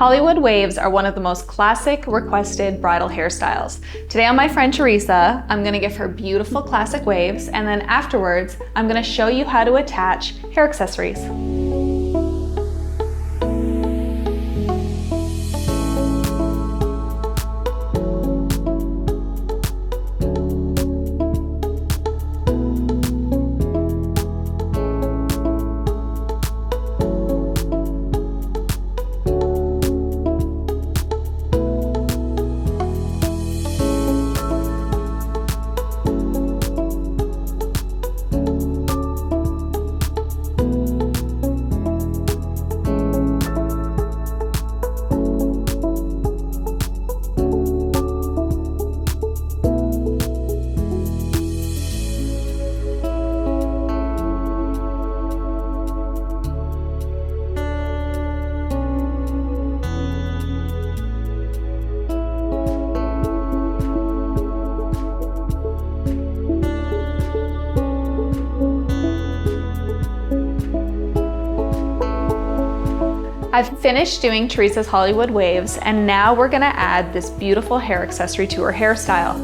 Hollywood waves are one of the most classic requested bridal hairstyles. Today on My Friend Teresa, I'm gonna give her beautiful classic waves, and then afterwards, I'm gonna show you how to attach hair accessories. I've finished doing Teresa's Hollywood waves, and now we're gonna add this beautiful hair accessory to her hairstyle.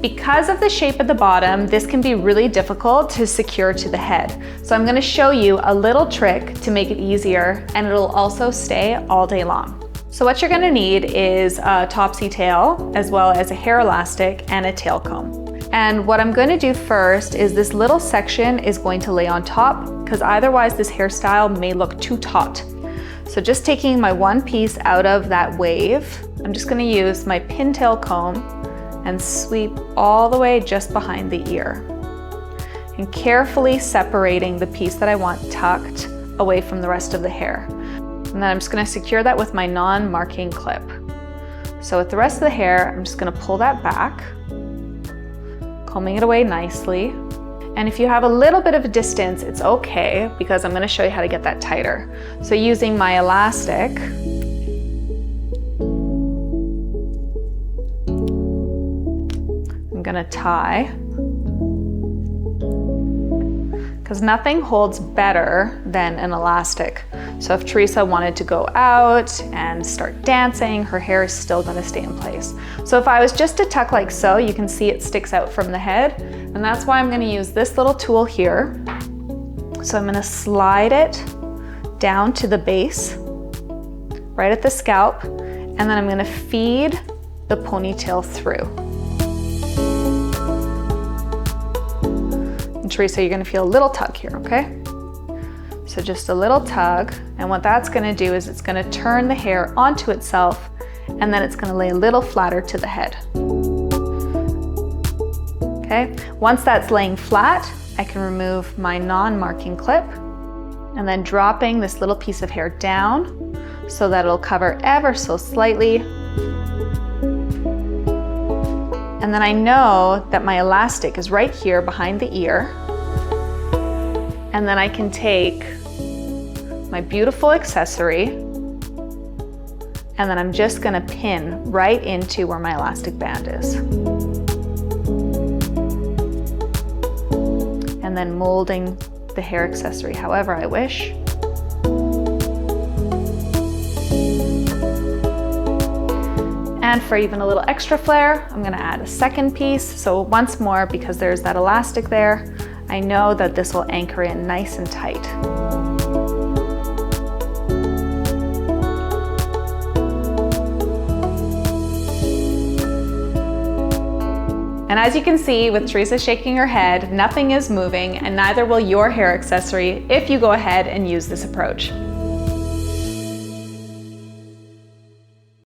Because of the shape at the bottom, this can be really difficult to secure to the head. So I'm gonna show you a little trick to make it easier, and it'll also stay all day long. So what you're gonna need is a topsy tail, as well as a hair elastic and a tail comb. And what I'm gonna do first is this little section is going to lay on top, because otherwise this hairstyle may look too taut. So just taking my one piece out of that wave, I'm just gonna use my pintail comb and sweep all the way just behind the ear. And carefully separating the piece that I want tucked away from the rest of the hair. And then I'm just gonna secure that with my non-marking clip. So with the rest of the hair, I'm just gonna pull that back, combing it away nicely. And if you have a little bit of a distance, it's okay, because I'm gonna show you how to get that tighter. So using my elastic, I'm gonna tie, because nothing holds better than an elastic. So if Teresa wanted to go out and start dancing, her hair is still gonna stay in place. So if I was just to tuck like so, you can see it sticks out from the head, and that's why I'm gonna use this little tool here. So I'm gonna slide it down to the base, right at the scalp, and then I'm gonna feed the ponytail through. And Teresa, you're gonna feel a little tug here, okay? So just a little tug, and what that's gonna do is it's gonna turn the hair onto itself, and then it's gonna lay a little flatter to the head. Okay, once that's laying flat, I can remove my non-marking clip, and then dropping this little piece of hair down so that it'll cover ever so slightly. And then I know that my elastic is right here behind the ear. And then I can take my beautiful accessory, and then I'm just gonna pin right into where my elastic band is. And then molding the hair accessory however I wish. And for even a little extra flair, I'm gonna add a second piece. So once more, because there's that elastic there, I know that this will anchor in nice and tight. And as you can see, with Teresa shaking her head, nothing is moving, and neither will your hair accessory if you go ahead and use this approach.